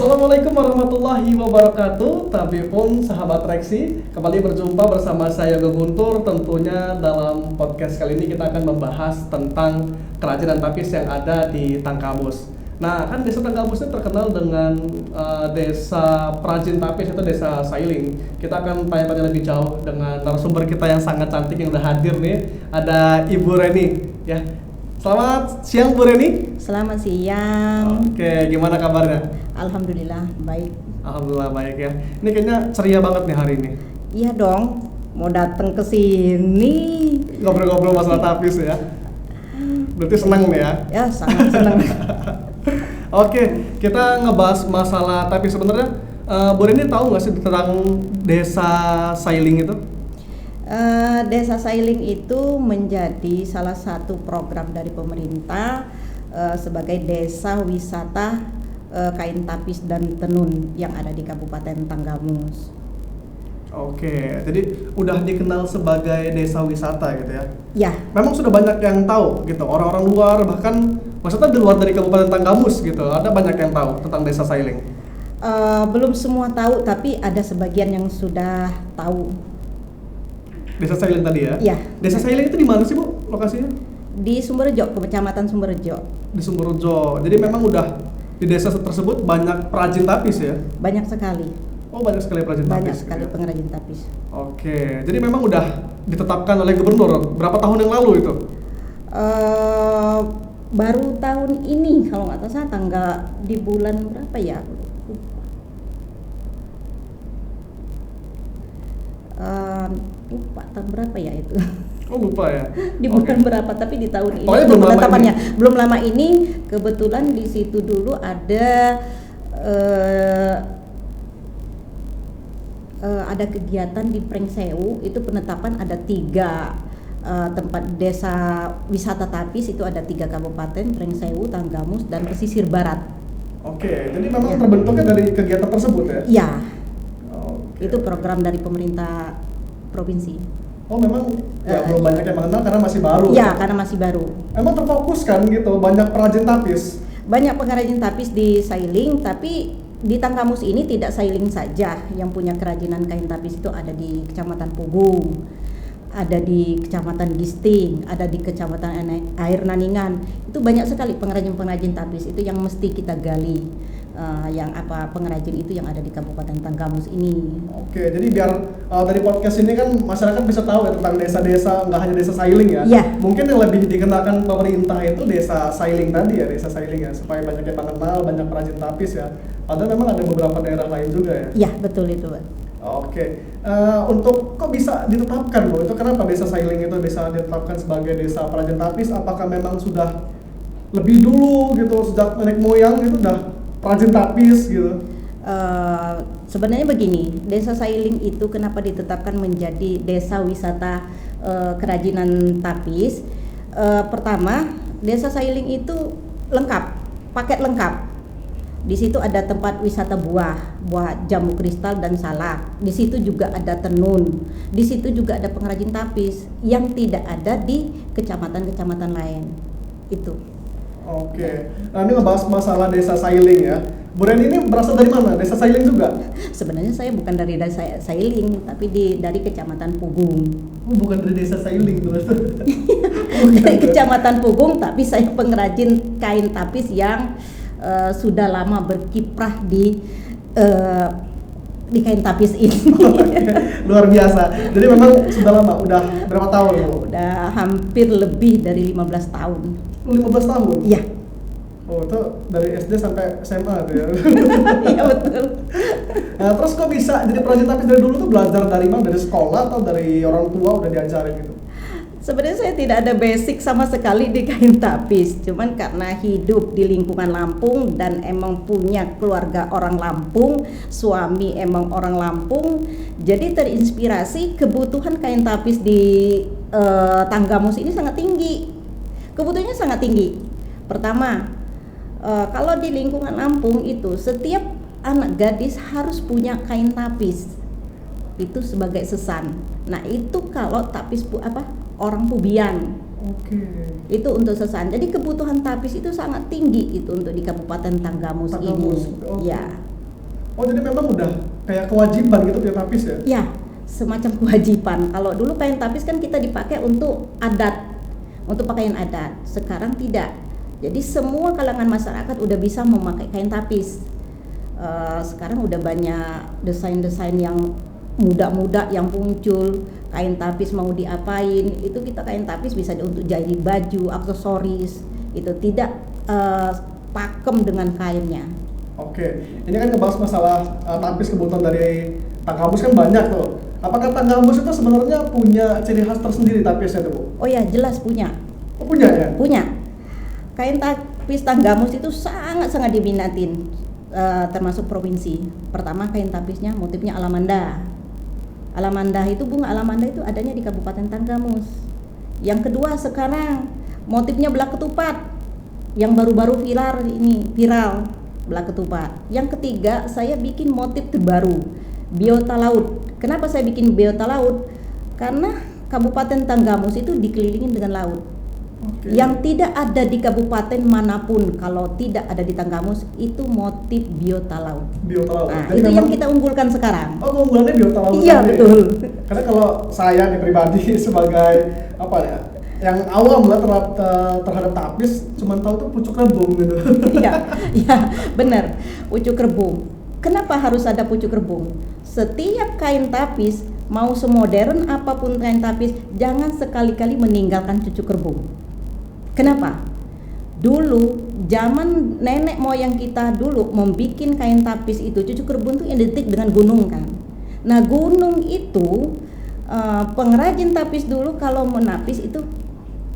Assalamualaikum warahmatullahi wabarakatuh. Tabipun sahabat Reksi, kembali berjumpa bersama saya Guntur. Tentunya dalam podcast kali ini kita akan membahas tentang kerajinan tapis yang ada di Tangkamus. Nah, kan desa Tangkamus ini terkenal dengan desa perajin tapis atau desa sailing. Kita akan tanya-tanya lebih jauh dengan narasumber kita yang sangat cantik yang udah hadir nih. Ada Ibu Reni, ya. Selamat siang Bu Reni. Selamat siang. Oke, gimana kabarnya? Alhamdulillah baik. Alhamdulillah baik ya. Ini kayaknya ceria banget nih hari ini. Iya dong, mau datang ke sini. Ngobrol-ngobrol masalah tapis ya. Berarti senang nih ya. Ya, sangat senang. Oke, kita ngebahas masalah tapis. Sebenarnya Bu Reni tahu nggak sih tentang desa sailing itu? Desa Sailing itu menjadi salah satu program dari pemerintah sebagai desa wisata kain tapis dan tenun yang ada di Kabupaten Tanggamus. Oke, jadi udah dikenal sebagai desa wisata gitu ya? Ya. Memang sudah banyak yang tahu gitu, orang-orang luar bahkan maksudnya di luar dari Kabupaten Tanggamus gitu, ada banyak yang tahu tentang desa sailing? Belum semua tahu, tapi ada sebagian yang sudah tahu. Desa Sailing tadi ya? Iya. Desa Sailing itu di mana sih Bu lokasinya? Di Sumberjo, Kecamatan Sumberjo. Di Sumberjo. Jadi memang udah di desa tersebut banyak perajin tapis ya? Banyak sekali. Oh, banyak sekali perajin tapis. Banyak sekali pengrajin tapis. Oke. Jadi memang udah ditetapkan oleh gubernur berapa tahun yang lalu itu? Baru tahun ini kalau nggak salah tanggal di bulan berapa ya? Lupa tahun berapa ya itu. Oh, lupa ya. Di bulan berapa, tapi di tahun ini belum penetapannya. Belum lama ini kebetulan di situ dulu ada kegiatan di Prengsewu, itu penetapan ada 3 tempat desa wisata tapis, itu ada 3 kabupaten, Prengsewu, Tanggamus, dan Pesisir Barat. Oke, jadi memang terbentuknya dari kegiatan tersebut ya? Iya. Oke. Itu program dari pemerintah provinsi. Oh, memang ya belum banyak yang mengenal karena masih baru. Iya, karena masih baru. Emang terfokus kan gitu, banyak perajin tapis? Banyak pengrajin tapis di Sailing, tapi di Tanggamus ini tidak Sailing saja yang punya kerajinan kain tapis. Itu ada di Kecamatan Pugung, ada di Kecamatan Gisting, ada di Kecamatan Air Naningan. Itu banyak sekali pengrajin-pengrajin tapis itu yang mesti kita gali. Pengrajin itu yang ada di Kabupaten Tanggamus ini. Oke, jadi biar dari podcast ini kan masyarakat bisa tahu ya tentang desa-desa, nggak hanya desa sailing ya. Iya. Mungkin yang lebih dikenalkan pemerintah itu desa sailing tadi ya, desa sailing ya, supaya banyak yang mengenal, banyak perajin tapis ya. Padahal memang ada beberapa daerah lain juga ya. Iya, betul itu, Pak. Oke, untuk kok bisa ditetapkan Bu? Itu kenapa desa sailing itu bisa ditetapkan sebagai desa perajin tapis? Apakah memang sudah lebih dulu gitu, sejak nenek moyang itu udah perajin tapis gitu? Sebenarnya begini, desa Sailing itu kenapa ditetapkan menjadi desa wisata kerajinan tapis? Pertama, desa Sailing itu lengkap, paket lengkap. Di situ ada tempat wisata buah jambu kristal dan salak. Di situ juga ada tenun. Di situ juga ada pengrajin tapis yang tidak ada di kecamatan-kecamatan lain. Itu. Oke, nah ini ngebahas masalah desa sailing ya. Bu Reni ini berasal dari mana? Desa sailing juga? Sebenarnya saya bukan dari desa Sailing, tapi dari Kecamatan Pugung. Oh, bukan dari desa sailing terus? Dari Kecamatan Pugung, tapi saya pengrajin kain tapis yang sudah lama berkiprah di kain tapis ini. Oke, luar biasa. Jadi memang sudah lama, udah berapa tahun Bu? Udah hampir lebih dari 15 tahun. 15 tahun? Iya. Oh, itu dari SD sampai SMA tuh ya? Iya, betul. Nah, terus kok bisa jadi perajin tapis dari dulu tuh belajar dari mana? Dari sekolah atau dari orang tua udah diajarin gitu? Sebenarnya saya tidak ada basic sama sekali di kain tapis, cuman karena hidup di lingkungan Lampung dan emang punya keluarga orang Lampung, suami emang orang Lampung, jadi terinspirasi kebutuhan kain tapis di Tanggamus ini sangat tinggi. Kebutuhannya sangat tinggi. Pertama, kalau di lingkungan Lampung itu setiap anak gadis harus punya kain tapis. Itu sebagai sesan. Nah, itu kalau tapis orang Pubian. Oke. Itu untuk sesan. Jadi kebutuhan tapis itu sangat tinggi itu untuk di Kabupaten Tanggamus ini. Okay. Ya. Oh jadi memang udah kayak kewajiban gitu punya tapis ya? Ya, semacam kewajiban. Kalau dulu kain tapis kan kita dipakai untuk adat, untuk pakaian adat. Sekarang tidak. Jadi semua kalangan masyarakat udah bisa memakai kain tapis. Sekarang udah banyak desain-desain yang muda-muda yang muncul. Kain tapis mau diapain? Itu kita kain tapis bisa untuk jadi baju, aksesoris. Itu tidak pakem dengan kainnya. Oke, ini kan ngebahas masalah tapis kebutuhan dari Tanggamus kan banyak tuh. Apakah Tanggamus itu sebenarnya punya ciri khas tersendiri tapisnya tuh, Bu? Oh ya, jelas punya. Oh punya ya? Punya. Kain tapis Tanggamus itu sangat-sangat diminatin, termasuk provinsi. Pertama, kain tapisnya motifnya alamanda. Alamanda itu, bunga alamanda itu adanya di Kabupaten Tanggamus. Yang kedua sekarang motifnya belah ketupat, yang baru-baru viral belah ketupat. Yang ketiga, saya bikin motif terbaru, biota laut. Kenapa saya bikin biota laut? Karena Kabupaten Tanggamus itu dikelilingin dengan laut. Oke. Yang tidak ada di kabupaten manapun, kalau tidak ada di Tanggamus, itu motif biota laut. Biota laut. Nah, Jadi itu memang, yang kita unggulkan sekarang. oh keunggulannya biota laut. Iya, tadi. betul. Karena kalau saya nih pribadi sebagai apa ya, yang awam lah terhadap tapis, cuman tahu tuh pucuk rebung gitu. Iya, iya, benar. Pucuk rebung. Kenapa harus ada pucuk rebung? Setiap kain tapis, mau semodern apapun kain tapis, jangan sekali-kali meninggalkan pucuk rebung. Kenapa? Dulu zaman nenek moyang kita dulu membuat kain tapis itu, pucuk rebung itu identik dengan gunung kan. Nah, gunung itu pengrajin tapis dulu kalau menapis itu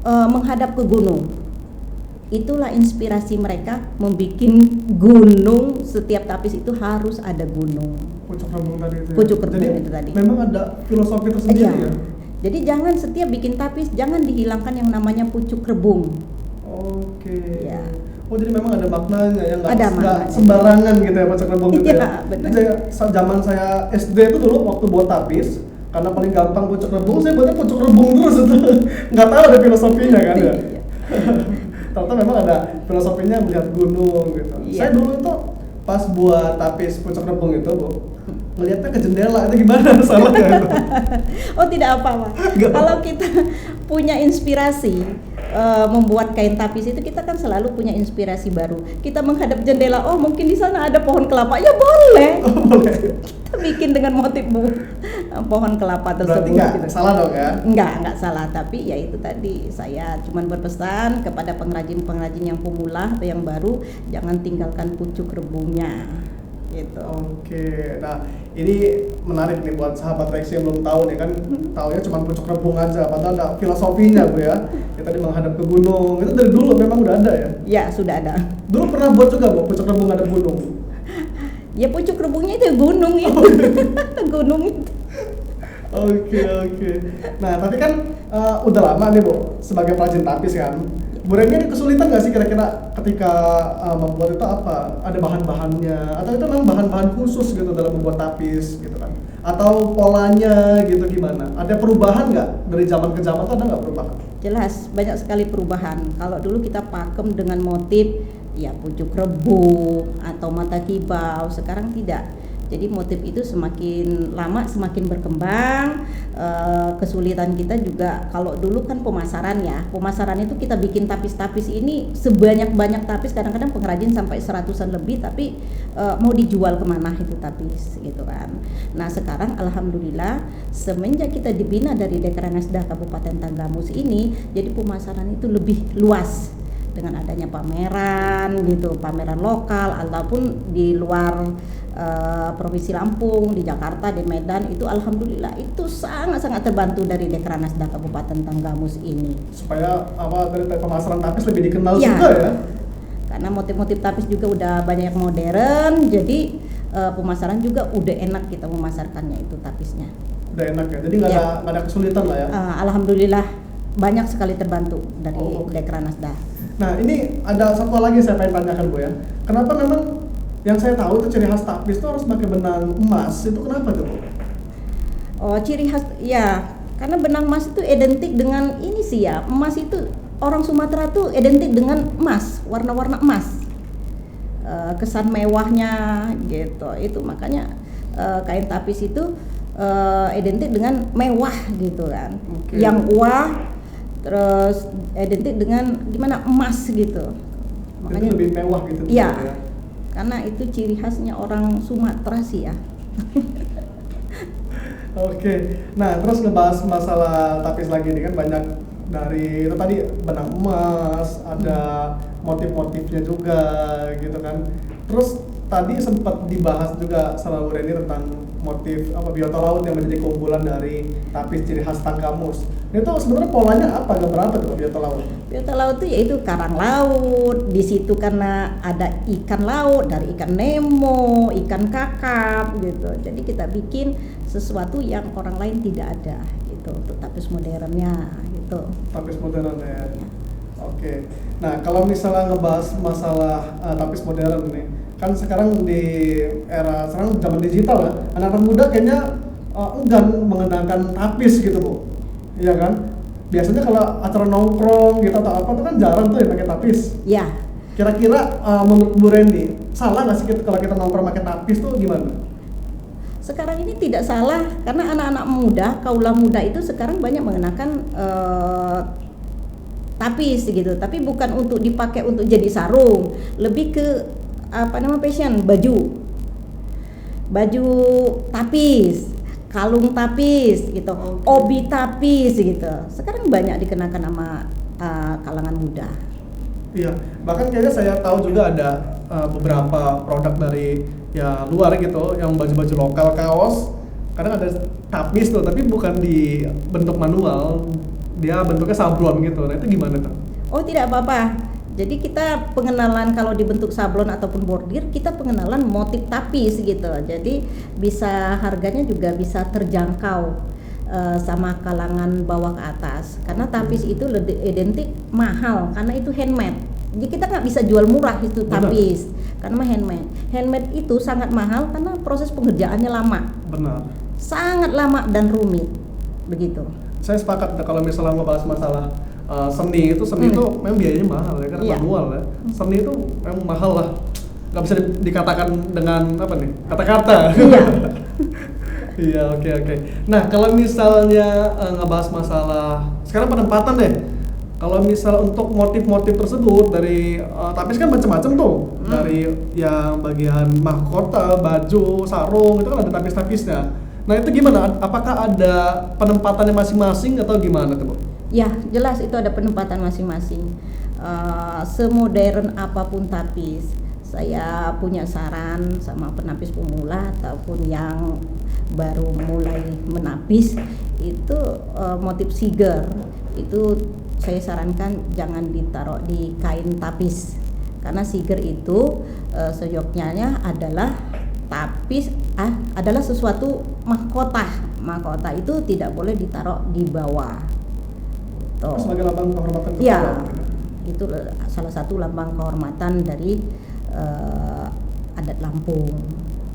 menghadap ke gunung. Itulah inspirasi mereka membuat gunung. Setiap tapis itu harus ada gunung. Pucuk rebung tadi itu. Pucuk Ya? rebung Jadi, itu tadi. memang ada filosofi tersendiri Iya. ya. Jadi jangan setiap bikin tapis jangan dihilangkan yang namanya pucuk rebung. Oke. Ya. Oh jadi memang ada maknanya yang Ada nggak maknanya. sembarangan gitu ya pucuk rebung gitu Iya, ya. benar. Jadi zaman saya SD itu dulu waktu buat tapis, karena paling gampang pucuk rebung, saya buatnya pucuk rebung terus itu. Nggak tahu ada filosofinya kan ya. Iya. Ternyata memang ada filosofinya melihat gunung gitu. Iya. Saya dulu itu pas buat tapis pucuk rebung itu, Bu, ngeliatnya ke jendela itu gimana? Salah nggak itu? Oh, tidak apa-apa. Nggak Kalau kita punya inspirasi membuat kain tapis itu, kita kan selalu punya inspirasi baru. Kita menghadap jendela, oh mungkin di sana ada pohon kelapa, ya boleh. Oh, boleh. Kita bikin dengan motif pohon kelapa Berarti tersebut. nggak gitu. salah dong ya? Enggak salah, tapi ya itu tadi saya cuman berpesan kepada pengrajin-pengrajin yang pemula atau yang baru, jangan tinggalkan pucuk rebungnya. Gitu. Oke, nah ini menarik nih buat sahabat Rexy yang belum tahu nih kan, taunya cuma pucuk rebung aja, padahal ada filosofinya Bu ya. Kita menghadap ke gunung, itu dari dulu memang udah ada ya? Ya, sudah ada. Dulu pernah buat juga Bu, pucuk rebung ada gunung? Ya pucuk rebungnya itu gunung itu. Gunung itu. Oke. Nah tapi kan udah lama nih Bu sebagai perajin tapis kan. Bu Reni ada kesulitan nggak sih kira-kira ketika membuat itu apa? Ada bahan-bahannya atau itu memang bahan-bahan khusus gitu dalam membuat tapis gitu kan? Atau polanya gitu gimana? Ada perubahan nggak dari zaman ke zaman, atau ada nggak perubahan? Jelas banyak sekali perubahan. Kalau dulu kita pakem dengan motif ya pucuk rebung atau mata kibau, sekarang tidak. Jadi motif itu semakin lama semakin berkembang. Kesulitan kita juga kalau dulu kan pemasaran ya. Pemasaran itu kita bikin tapis-tapis ini sebanyak-banyak tapis, kadang-kadang pengrajin sampai 100-an lebih, tapi mau dijual kemana itu tapis gitu kan. Nah sekarang alhamdulillah semenjak kita dibina dari Dekranasda Kabupaten Tanggamus ini, jadi pemasaran itu lebih luas dengan adanya pameran gitu, pameran lokal ataupun di luar Provinsi Lampung, di Jakarta, di Medan, itu alhamdulillah itu sangat-sangat terbantu dari Dekranasda Kabupaten Tanggamus ini. Supaya apa dari pemasaran tapis lebih dikenal Ya, juga ya? karena motif-motif tapis juga udah banyak yang modern, jadi pemasaran juga udah enak kita memasarkannya itu tapisnya. Udah enak ya, jadi nggak Ya. ada kesulitan lah ya? Alhamdulillah banyak sekali terbantu dari Oke. Dekranasda. Nah ini ada satu lagi saya pengen tanyakan Bu ya, kenapa memang yang saya tahu itu ciri khas tapis itu harus pakai benang emas, itu kenapa tuh Bu? Oh, ciri khas ya, karena benang emas itu identik dengan ini sih ya, emas itu orang Sumatera tuh identik dengan emas, warna-warna emas. kesan mewahnya gitu. Itu makanya kain tapis itu identik dengan mewah gitu kan. Oke. Yang wah, terus identik dengan gimana, emas gitu. Itu lebih mewah gitu. Iya. Ya. Karena itu ciri khasnya orang Sumatera sih ya. Oke, nah terus ngebahas masalah tapis lagi nih kan banyak dari itu tadi benang emas, ada motif-motifnya juga gitu kan. Terus tadi sempat dibahas juga sama Bu Reni tentang motif biota laut yang menjadi keunggulan dari tapis ciri khas Tanggamus. Itu sebenarnya polanya apa, gambar apa tuh biota laut? Biota laut itu yaitu karang laut. Di situ karena ada ikan laut, dari ikan Nemo, ikan kakap gitu. Jadi kita bikin sesuatu yang orang lain tidak ada gitu untuk tapis modernnya gitu. Tapis modern ya. Oke. Nah, kalau misalnya ngebahas masalah tapis modern nih, kan sekarang di era sekarang zaman digital ya, anak-anak muda kayaknya enggan mengenakan tapis gitu, Bu. Iya kan? Biasanya kalau acara nongkrong gitu atau apa tuh kan jarang tuh yang pakai tapis. Ya. Kira-kira menurut Bu Reni, salah nggak sih kalau kita nongkrong pakai tapis tuh gimana? Sekarang ini tidak salah karena anak-anak muda, kaula muda itu sekarang banyak mengenakan tapis gitu, tapi bukan untuk dipakai untuk jadi sarung, lebih ke fashion, baju tapis, kalung tapis gitu, obi tapis gitu. Sekarang banyak dikenakan sama kalangan muda. Iya, bahkan kayaknya saya tahu juga ada beberapa produk dari ya luar gitu, yang baju-baju lokal, kaos, kadang ada tapis tuh, tapi bukan di bentuk manual, dia bentuknya sablon gitu. Nah itu gimana tuh? Oh tidak apa-apa. Jadi kita pengenalan kalau dibentuk sablon ataupun bordir, kita pengenalan motif tapis gitu. Jadi bisa harganya juga bisa terjangkau sama kalangan bawah ke atas. Karena tapis itu identik mahal karena itu handmade. Jadi kita nggak bisa jual murah itu tapis. Benar. Karena handmade. Handmade itu sangat mahal karena proses pengerjaannya lama. Benar. Sangat lama dan rumit. Begitu. Saya sepakat kalau misalnya ngebahas masalah seni itu memang biayanya mahal ya karena manual ya. Seni itu memang mahal lah, nggak bisa dikatakan dengan apa nih kata-kata. Iya. Iya, oke. Nah kalau misalnya ngebahas masalah sekarang penempatan deh, kalau misal untuk motif-motif tersebut dari tapis kan macam-macam tuh, dari yang bagian mahkota, baju, sarung itu kan ada tapis-tapisnya. Nah itu gimana? Apakah ada penempatannya masing-masing atau gimana tuh, Bu? Ya, jelas itu ada penempatan masing-masing. Semodern apapun tapis, saya punya saran sama penapis pemula ataupun yang baru mulai menapis itu motif siger itu saya sarankan jangan ditaruh di kain tapis karena siger itu sejoknya adalah tapis adalah sesuatu mahkota itu tidak boleh ditaruh di bawah. Tuh. Sebagai lambang kehormatan. Ya, itu salah satu lambang kehormatan dari adat Lampung.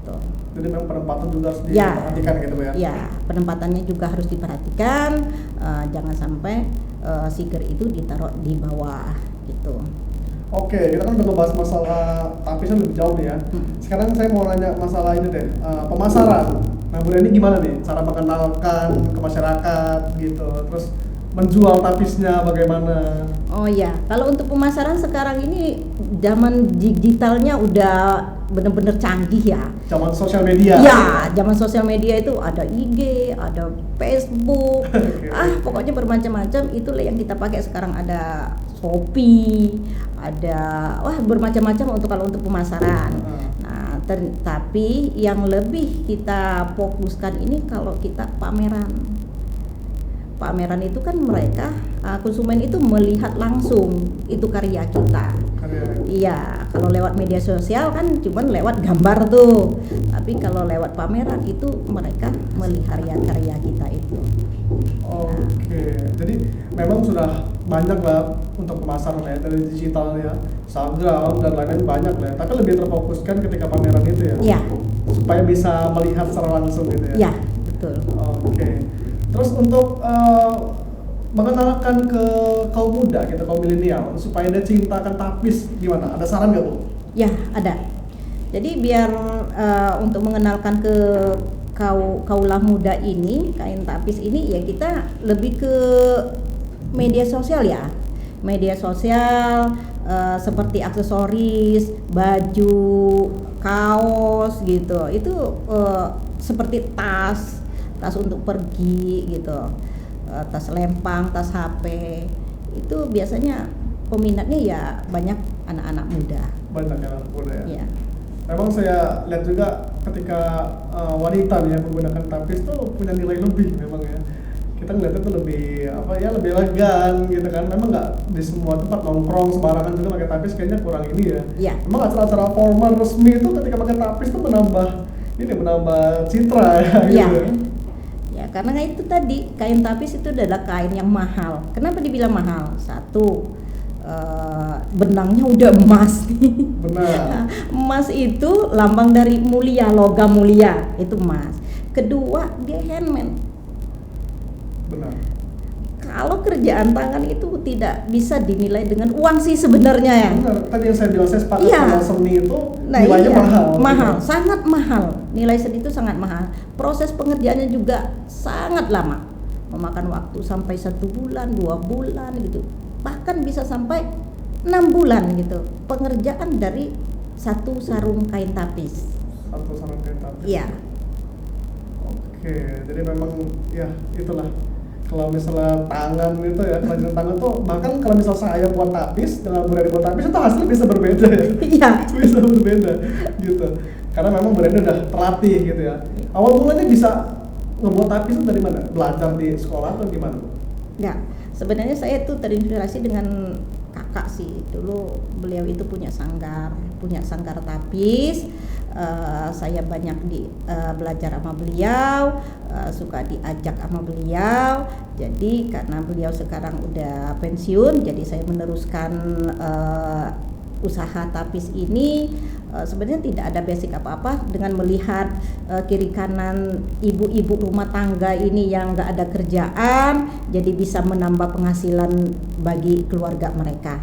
Tuh. Jadi memang penempatan juga harus diperhatikan gitu ya? Ya, penempatannya juga harus diperhatikan, jangan sampai siger itu ditaruh di bawah gitu. Oke, kita kan udah ngebahas masalah tapisnya lebih jauh nih ya. Sekarang saya mau nanya masalah ini deh, pemasaran. Nah, Bu Reni gimana nih cara mengenalkan ke masyarakat gitu, terus menjual tapisnya bagaimana? Oh ya, kalau untuk pemasaran sekarang ini zaman digitalnya udah bener-bener canggih ya. Zaman sosial media. Ya, zaman sosial media itu ada IG, ada Facebook, pokoknya bermacam-macam. Itulah yang kita pakai sekarang, ada Shopee, ada bermacam-macam kalau untuk pemasaran. Nah, tapi yang lebih kita fokuskan ini kalau kita pameran. Pameran itu kan mereka konsumen itu melihat langsung itu karya kita. Iya, kalau lewat media sosial kan cuman lewat gambar tuh. Tapi kalau lewat pameran itu mereka melihat karya kita itu. Oke, jadi memang sudah banyak lah untuk pemasaran ya dari digital ya, Instagram dan lain-lain banyak lah. Tapi lebih terfokuskan ketika pameran itu ya. Iya. Supaya bisa melihat secara langsung gitu ya. Iya, betul. Oke. Terus untuk mengenalkan ke kaum muda gitu, kaum milenial supaya dia cinta akan tapis gimana? Ada saran nggak, Bu? Ya, ada. Jadi biar untuk mengenalkan ke kaulah muda ini, kain tapis ini, ya kita lebih ke media sosial ya. Media sosial seperti aksesoris, baju, kaos gitu. Itu seperti tas untuk pergi gitu. Tas lempang, tas HP. Itu biasanya peminatnya ya banyak anak-anak muda. Banyak anak muda ya. Ya. Memang saya lihat juga ketika wanita nih yang menggunakan tapis tuh punya nilai lebih memang ya. Kita ngeliatnya tuh lebih lebih elegan gitu kan. Memang nggak di semua tempat nongkrong sembarangan juga pakai tapis, kayaknya kurang ini ya. Iya. Memang acara-acara formal resmi itu ketika pakai tapis tuh menambah citra ya. Iya. Gitu. Ya, karena itu tadi kain tapis itu adalah kain yang mahal. Kenapa dibilang mahal? Satu, benangnya udah emas nih. Benar. Emas itu lambang dari mulia, logam mulia, itu emas. Kedua, dia handmade. Benar. Kalau kerjaan tangan itu tidak bisa dinilai dengan uang sih sebenarnya ya. Benar. Tadi yang saya bilang, saya sepakat Iya. sama seni itu Nah, nilainya iya, mahal. Gitu. sangat mahal. Nilai seni itu sangat mahal. Proses pengerjaannya juga sangat lama, memakan waktu sampai 1 bulan, 2 bulan gitu, bahkan bisa sampai 6 bulan gitu. Pengerjaan dari satu sarung kain tapis. Satu sarung kain tapis. Iya. Oke, jadi memang ya itulah. Kalau misalnya tangan itu ya, kerajinan tangan tuh, bahkan kalau misal saya buat tapis dengan Burani buat tapis itu hasilnya bisa berbeda ya. Iya. Bisa berbeda gitu. Karena memang Burani udah terlatih gitu ya. Awal mulanya bisa ngebuat tapis itu dari mana? Belajar di sekolah atau gimana? Enggak. Sebenarnya saya tuh terinspirasi dengan kakak sih. Dulu beliau itu punya sanggar tapis. Saya banyak belajar sama beliau, suka diajak sama beliau. Jadi karena beliau sekarang udah pensiun, jadi saya meneruskan usaha tapis ini. Sebenarnya tidak ada basic apa-apa, dengan melihat kiri kanan ibu-ibu rumah tangga ini yang nggak ada kerjaan, jadi bisa menambah penghasilan bagi keluarga mereka.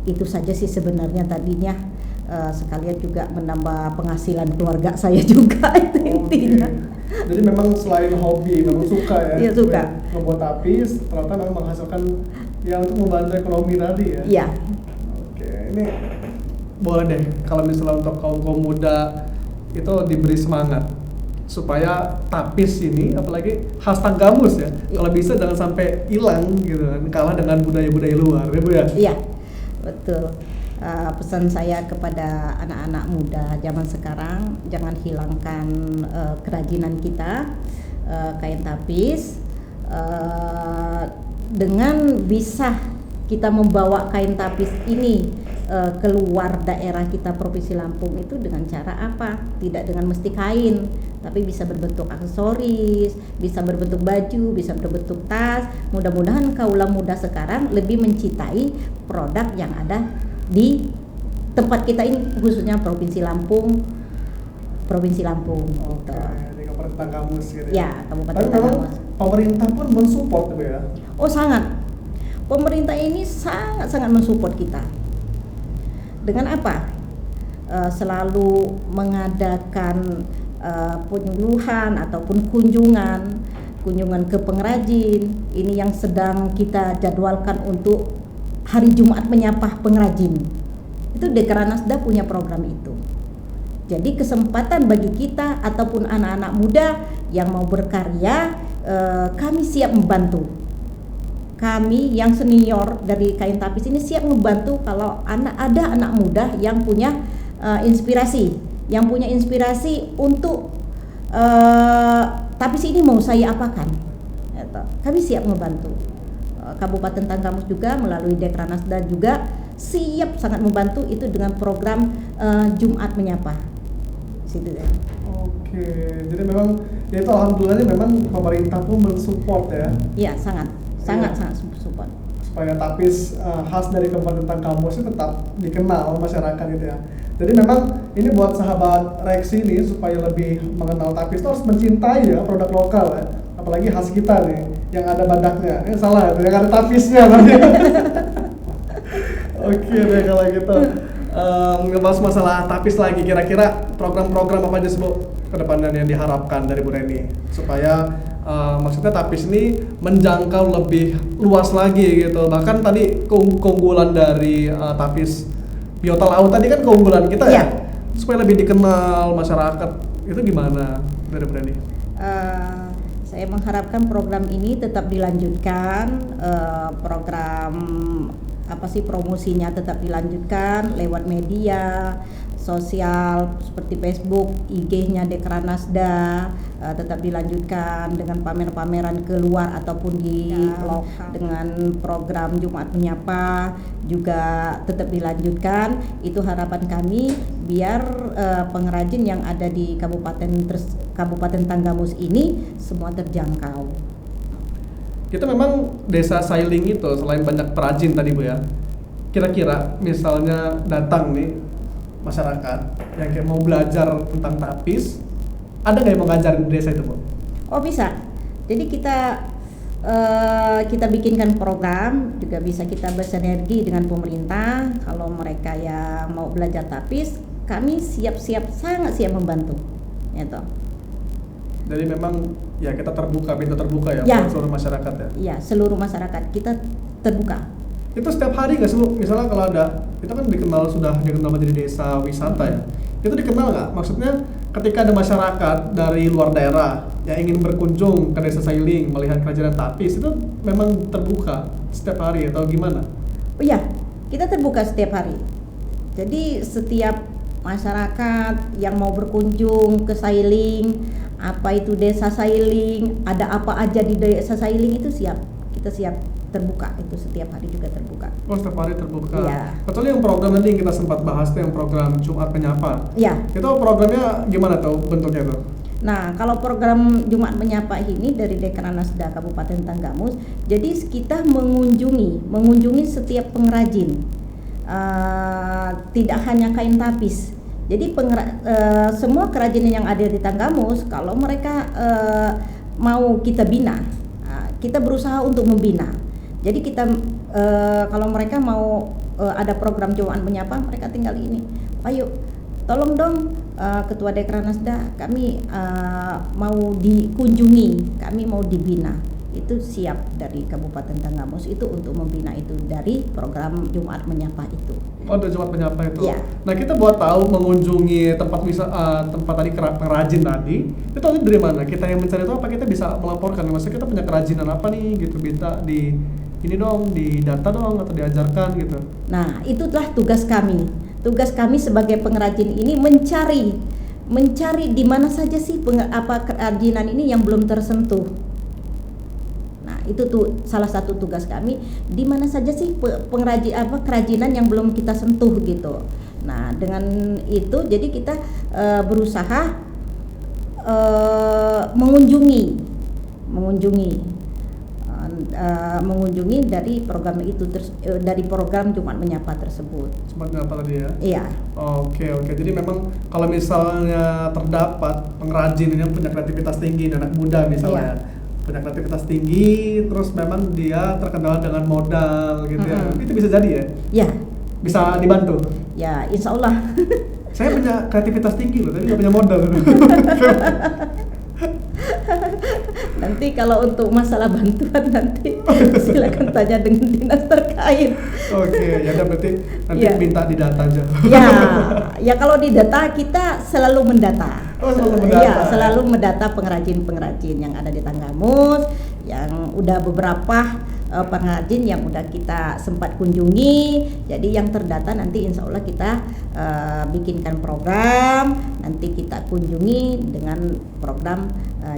Itu saja sih sebenarnya tadinya. Sekalian juga menambah penghasilan keluarga saya juga, itu intinya. Jadi memang selain hobi, memang suka ya. Iya, suka. Membuat tapis, ternyata memang menghasilkan yang untuk membantu ekonomi tadi ya. Iya. Oke, ini boleh deh kalau misalnya untuk kaum muda itu diberi semangat supaya tapis ini, apalagi khas Tanggamus ya, kalau bisa jangan sampai hilang gitu kan, kalah dengan budaya-budaya luar ya Bu ya. Iya, betul. Pesan saya kepada anak-anak muda zaman sekarang, jangan hilangkan kerajinan kita, kain tapis. Dengan bisa kita membawa kain tapis ini keluar daerah kita Provinsi Lampung itu dengan cara apa? Tidak dengan mesti kain, tapi bisa berbentuk aksesoris, bisa berbentuk baju, bisa berbentuk tas. Mudah-mudahan kaula muda sekarang lebih mencintai produk yang ada di tempat kita ini, khususnya Provinsi Lampung. Oke, Gitu. di Kabupaten Tanggamus gitu Ya, Kabupaten Tapi memang Tanggamus. pemerintah pun mensupport Bu ya. Oh, sangat. Pemerintah ini sangat mensupport kita. Dengan apa? Selalu mengadakan penyuluhan ataupun kunjungan ke pengrajin. Ini yang sedang kita jadwalkan untuk Hari Jumat Menyapa Pengrajin. Itu Dekranasda punya program itu. Jadi kesempatan bagi kita ataupun anak-anak muda yang mau berkarya, kami siap membantu. Kami yang senior dari kain tapis ini siap membantu kalau ada anak muda yang punya inspirasi, untuk tapis ini mau saya apakan. Kami siap membantu. Kabupaten Tanggamus juga melalui Dekranasda juga siap sangat membantu itu dengan program Jumat Menyapa. Situ ya. Oke, jadi memang ya itu alhamdulillah memang pemerintah pun mensupport ya. Iya, sangat support. Supaya tapis khas dari Kabupaten Tanggamus itu tetap dikenal masyarakat gitu ya. Jadi memang ini buat sahabat Reksi nih supaya lebih mengenal tapis itu harus mencintai ya produk lokal ya. Apalagi khas kita nih yang ada badaknya. Salah, yang ada tapisnya. Oke deh kalau gitu. ngebahas masalah tapis lagi. Kira-kira program-program apa aja sih Bu ke depannya yang diharapkan dari Bu Reni supaya maksudnya tapis ini menjangkau lebih luas lagi gitu. Bahkan tadi keunggulan dari tapis biota laut tadi kan keunggulan kita ya. Supaya lebih dikenal masyarakat itu gimana dari Bu Reni? Saya mengharapkan program ini tetap dilanjutkan, program promosinya tetap dilanjutkan lewat media sosial seperti Facebook, IG-nya Dekranasda tetap dilanjutkan dengan pamer-pameran keluar ataupun di lokal. Dengan program Jumat Menyapa juga tetap dilanjutkan. Itu harapan kami biar pengrajin yang ada di Kabupaten Tanggamus ini semua terjangkau. Kita memang desa Sailing itu selain banyak perajin tadi Bu ya, kira-kira misalnya datang nih masyarakat yang kayak mau belajar tentang tapis, ada nggak yang mau ngajarin di desa itu Bu? Oh bisa, jadi kita bikinkan program, juga bisa kita bersinergi dengan pemerintah. Kalau mereka yang mau belajar tapis, kami sangat siap membantu gitu. Jadi memang ya kita pintu terbuka ya, ya buat seluruh masyarakat ya? Iya, seluruh masyarakat kita terbuka. Itu setiap hari nggak sih Bu? Misalnya kalau ada, kita kan sudah dikenal menjadi desa wisata ya, itu dikenal nggak? Maksudnya ketika ada masyarakat dari luar daerah yang ingin berkunjung ke desa Sailing melihat kerajinan tapis, itu memang terbuka setiap hari atau gimana? Oh iya, kita terbuka setiap hari. Jadi setiap masyarakat yang mau berkunjung ke Sailing, apa itu desa Sailing, ada apa aja di desa Sailing itu kita siap terbuka, itu setiap hari juga terbuka. Oh, setiap hari terbuka. Iya. Kecuali yang program tadi yang kita sempat bahas tuh, yang program Jumat Menyapa. Iya. Itu programnya gimana tuh bentuknya tuh? Nah, kalau program Jumat Menyapa ini dari Dekranasda Kabupaten Tanggamus, jadi kita mengunjungi setiap pengrajin, tidak hanya kain tapis. Jadi semua kerajinan yang ada di Tanggamus, kalau mereka mau kita bina, kita berusaha untuk membina. Jadi kita kalau mereka mau ada program Jumat Menyapa, mereka tinggal ini, ayo tolong dong Ketua Dekranasda, kami mau dikunjungi, kami mau dibina. Itu siap dari Kabupaten Tanggamus itu untuk membina itu dari program Jumat Menyapa itu. Oh, ada Jumat Menyapa itu. Ya. Nah, kita buat tahu mengunjungi tempat tadi pengrajin tadi, itu dari mana? Kita yang mencari tahu apa kita bisa melaporkan? Maksudnya kita punya kerajinan apa nih gitu, bisa di ini dong, di data dong atau diajarkan gitu. Nah, itulah tugas kami. Tugas kami sebagai pengrajin ini mencari di mana saja sih kerajinan ini yang belum tersentuh. Itu tuh salah satu tugas kami, di mana saja sih kerajinan yang belum kita sentuh gitu. Nah, dengan itu jadi kita berusaha mengunjungi dari program itu dari program Jumat Menyapa tersebut. Jumat Menyapa tadi ya? Iya. Oke. Jadi memang kalau misalnya terdapat pengrajin yang punya kreativitas tinggi, anak muda misalnya. Iya. Punya kreativitas tinggi, terus memang dia terkendala dengan modal gitu ya. Itu bisa jadi ya? Ya. Bisa dibantu? Ya, insya Allah. Saya punya kreativitas tinggi loh, tapi nggak punya modal. Nanti kalau untuk masalah bantuan nanti silakan tanya dengan dinas terkait. Oke, ya udah berarti nanti minta di data aja. Ya kalau di data kita selalu mendata. Oh, selalu mendata. Iya, selalu mendata pengrajin-pengrajin yang ada di Tanggamus, yang udah beberapa pengrajin yang udah kita sempat kunjungi. Jadi yang terdata nanti insya Allah kita bikinkan program, nanti kita kunjungi dengan program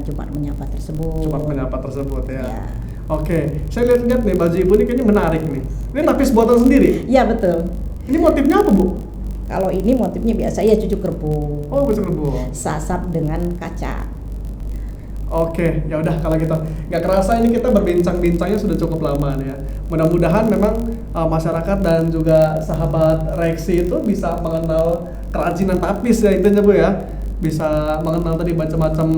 Jumat Menyapa tersebut. Jumat Menyapa tersebut ya. Ya. Oke, saya lihat nih baju ibu ini kayaknya menarik nih. Ini tapis buatan sendiri? Iya betul. Ini motifnya apa Bu? Kalau ini motifnya biasa ya cucuk kerbau. Oh, cucuk kerbau. Sasap dengan kaca. Oke, ya udah kalau gitu. Nggak kerasa ini kita berbincang-bincangnya sudah cukup lama nih ya. Mudah-mudahan memang masyarakat dan juga sahabat Reksi itu bisa mengenal kerajinan tapis ya intinya Bu ya. Bisa mengenal tadi macam-macam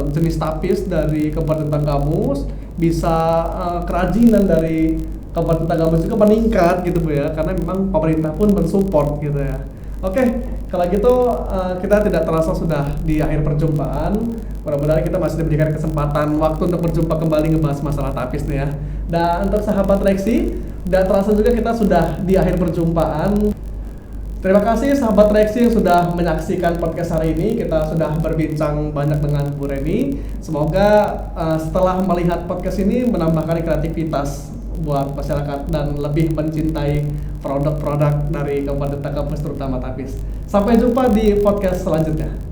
jenis tapis dari Kabupaten Tanggamus, bisa kerajinan dari Kabupaten Tagabus juga meningkat gitu Bu ya, karena memang pemerintah pun mensupport gitu ya. Oke, kalau gitu kita tidak terasa sudah di akhir perjumpaan. Mudah-mudahan kita masih diberikan kesempatan waktu untuk berjumpa kembali ngebahas masalah tapis nih ya. Dan untuk sahabat Reksi, tidak terasa juga kita sudah di akhir perjumpaan. Terima kasih sahabat Reksi yang sudah menyaksikan podcast hari ini. Kita sudah berbincang banyak dengan Bu Reni. Semoga setelah melihat podcast ini menambahkan kreativitas buat masyarakat dan lebih mencintai produk-produk dari Kabupaten Tagabus terutama tapis. Sampai jumpa di podcast selanjutnya.